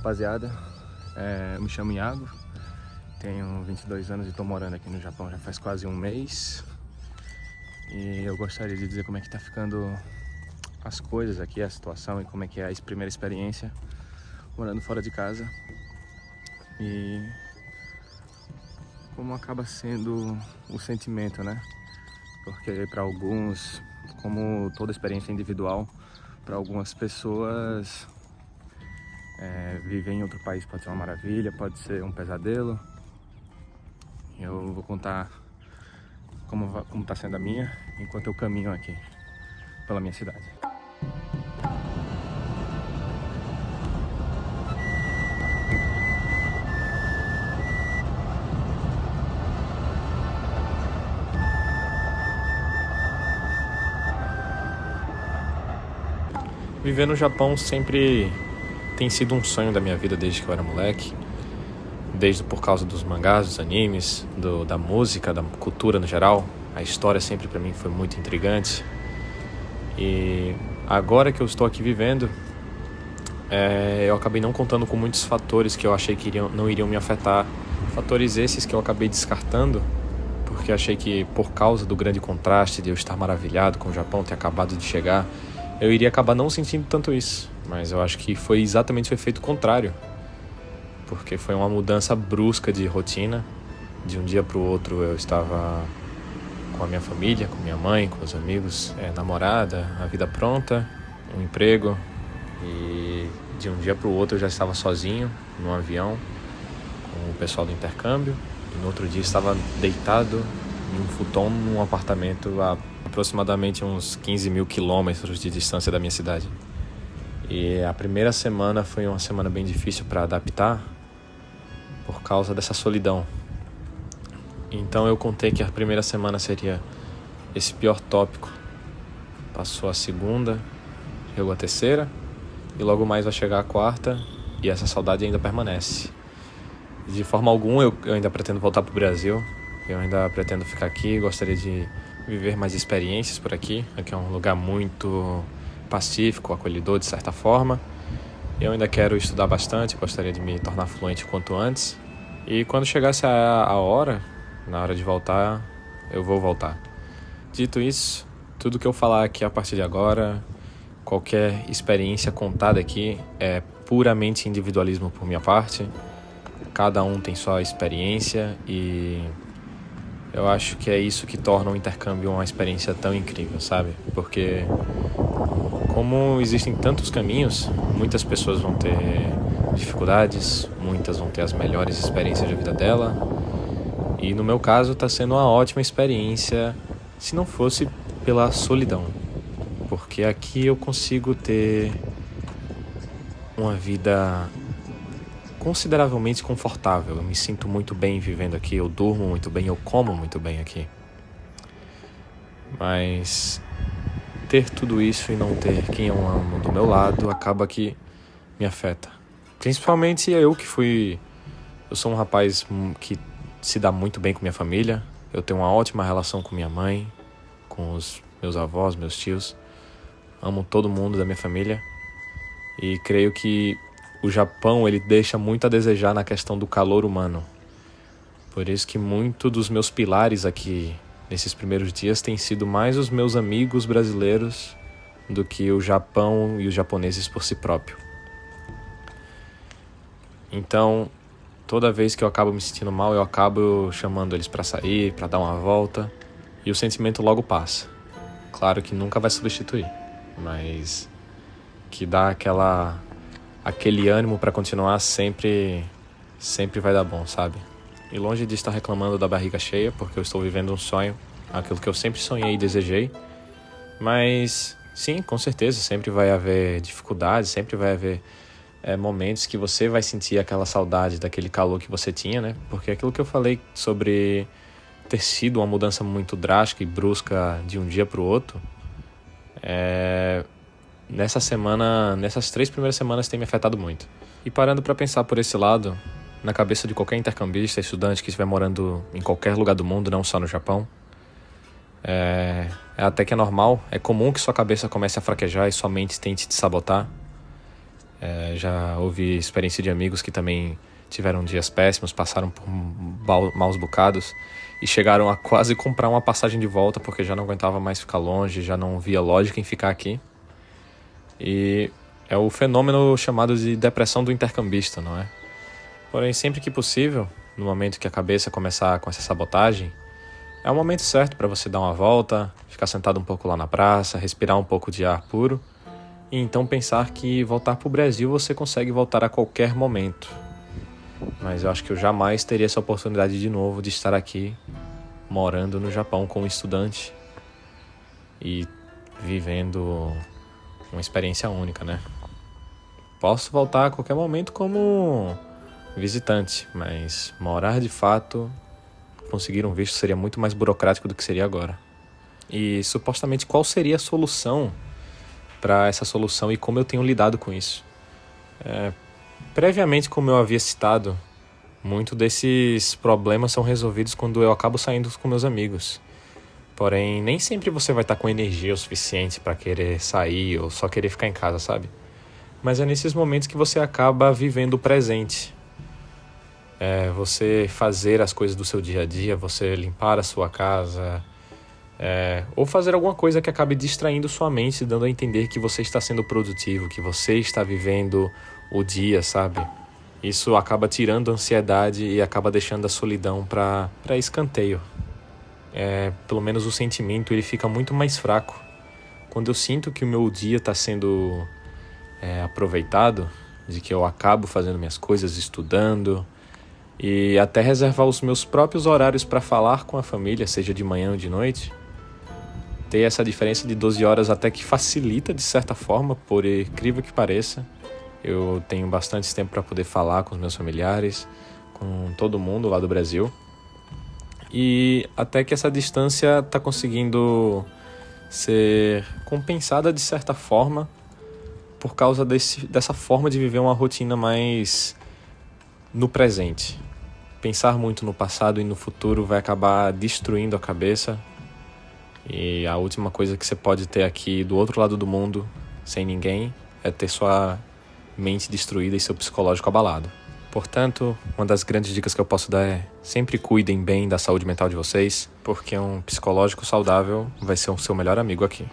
rapaziada, eu me chamo Iago, tenho 22 anos e estou morando aqui no Japão já faz quase um mês. E eu gostaria de dizer como é que tá ficando as coisas aqui, a situação e como é que é a primeira experiência morando fora de casa. E como acaba sendo o sentimento, né? Porque para alguns, como toda experiência individual, para algumas pessoas viver em outro país pode ser uma maravilha, pode ser um pesadelo. Eu vou contar como tá sendo a minha enquanto eu caminho aqui pela minha cidade. Viver no Japão sempre tem sido um sonho da minha vida desde que eu era moleque. Desde por causa dos mangás, dos animes, da música, da cultura no geral. A história sempre pra mim foi muito intrigante. E agora que eu estou aqui vivendo, eu acabei não contando com muitos fatores que eu achei que não iriam me afetar. Fatores esses que eu acabei descartando, porque achei que por causa do grande contraste de eu estar maravilhado com o Japão ter acabado de chegar, eu iria acabar não sentindo tanto isso. Mas eu acho que foi exatamente o efeito contrário, porque foi uma mudança brusca de rotina. De um dia para o outro eu estava com a minha família, com minha mãe, com os amigos, namorada, a vida pronta, um emprego. E de um dia para o outro eu já estava sozinho no avião com o pessoal do intercâmbio. E no outro dia estava deitado em um futon num apartamento a aproximadamente uns 15 mil quilômetros de distância da minha cidade. E a primeira semana foi uma semana bem difícil para adaptar por causa dessa solidão. Então eu contei que a primeira semana seria esse pior tópico. Passou a segunda, chegou a terceira e logo mais vai chegar a quarta e essa saudade ainda permanece. De forma alguma eu ainda pretendo voltar para o Brasil. Eu ainda pretendo ficar aqui, gostaria de viver mais experiências por aqui. Aqui é um lugar muito pacífico, acolhedor de certa forma. Eu ainda quero estudar bastante, gostaria de me tornar fluente o quanto antes. E quando chegasse a hora, na hora de voltar, eu vou voltar. Dito isso, tudo que eu falar aqui a partir de agora, qualquer experiência contada aqui é puramente individualismo por minha parte. Cada um tem sua experiência e eu acho que é isso que torna o intercâmbio uma experiência tão incrível, sabe? Porque como existem tantos caminhos, muitas pessoas vão ter dificuldades, muitas vão ter as melhores experiências da vida dela. E no meu caso está sendo uma ótima experiência, se não fosse pela solidão. Porque aqui eu consigo ter uma vida consideravelmente confortável. Eu me sinto muito bem vivendo aqui, eu durmo muito bem, eu como muito bem aqui. Mas ter tudo isso e não ter quem eu amo do meu lado acaba que me afeta. Principalmente eu sou um rapaz que se dá muito bem com minha família. Eu tenho uma ótima relação com minha mãe, com os meus avós, meus tios. Amo todo mundo da minha família. E creio que o Japão ele deixa muito a desejar na questão do calor humano. Por isso que muito dos meus pilares aqui nesses primeiros dias tem sido mais os meus amigos brasileiros do que o Japão e os japoneses por si próprio. Então, toda vez que eu acabo me sentindo mal, eu acabo chamando eles para sair, para dar uma volta, e o sentimento logo passa. Claro que nunca vai substituir, mas que dá aquele ânimo para continuar sempre vai dar bom, sabe? E longe de estar reclamando da barriga cheia, porque eu estou vivendo um sonho, aquilo que eu sempre sonhei e desejei. Mas sim, com certeza, sempre vai haver dificuldades, sempre vai haver momentos que você vai sentir aquela saudade daquele calor que você tinha, né? Porque aquilo que eu falei sobre ter sido uma mudança muito drástica e brusca de um dia para o outro, nessas 3 primeiras semanas tem me afetado muito. E parando para pensar por esse lado, na cabeça de qualquer intercambista, estudante que estiver morando em qualquer lugar do mundo, não só no Japão, até que é normal, é comum que sua cabeça comece a fraquejar e sua mente tente te sabotar. Já ouvi experiência de amigos que também tiveram dias péssimos, passaram por maus bocados e chegaram a quase comprar uma passagem de volta porque já não aguentava mais ficar longe, já não via lógica em ficar aqui. E é o fenômeno chamado de depressão do intercambista, não é? Porém, sempre que possível, no momento que a cabeça começar com essa sabotagem, é o momento certo para você dar uma volta, ficar sentado um pouco lá na praça, respirar um pouco de ar puro e então pensar que voltar para o Brasil você consegue voltar a qualquer momento. Mas eu acho que eu jamais teria essa oportunidade de novo de estar aqui, morando no Japão como estudante e vivendo uma experiência única, né? Posso voltar a qualquer momento como visitante, mas morar de fato, conseguir um visto seria muito mais burocrático do que seria agora. E supostamente qual seria a solução para essa solução e como eu tenho lidado com isso? Previamente, como eu havia citado, muitos desses problemas são resolvidos quando eu acabo saindo com meus amigos. Porém, nem sempre você vai estar com energia o suficiente para querer sair ou só querer ficar em casa, sabe? Mas é nesses momentos que você acaba vivendo o presente. Você fazer as coisas do seu dia a dia, você limpar a sua casa, ou fazer alguma coisa que acabe distraindo sua mente, dando a entender que você está sendo produtivo, que você está vivendo o dia, sabe? Isso acaba tirando a ansiedade e acaba deixando a solidão para escanteio. Pelo menos o sentimento ele fica muito mais fraco. Quando eu sinto que o meu dia está sendo aproveitado, de que eu acabo fazendo minhas coisas, estudando e até reservar os meus próprios horários para falar com a família, seja de manhã ou de noite, ter essa diferença de 12 horas até que facilita de certa forma, por incrível que pareça. Eu tenho bastante tempo para poder falar com os meus familiares, com todo mundo lá do Brasil. E até que essa distância está conseguindo ser compensada de certa forma por causa dessa forma de viver uma rotina mais no presente. Pensar muito no passado e no futuro vai acabar destruindo a cabeça. E a última coisa que você pode ter aqui do outro lado do mundo, sem ninguém, é ter sua mente destruída e seu psicológico abalado. Portanto, uma das grandes dicas que eu posso dar é sempre cuidem bem da saúde mental de vocês, porque um psicológico saudável vai ser o seu melhor amigo aqui.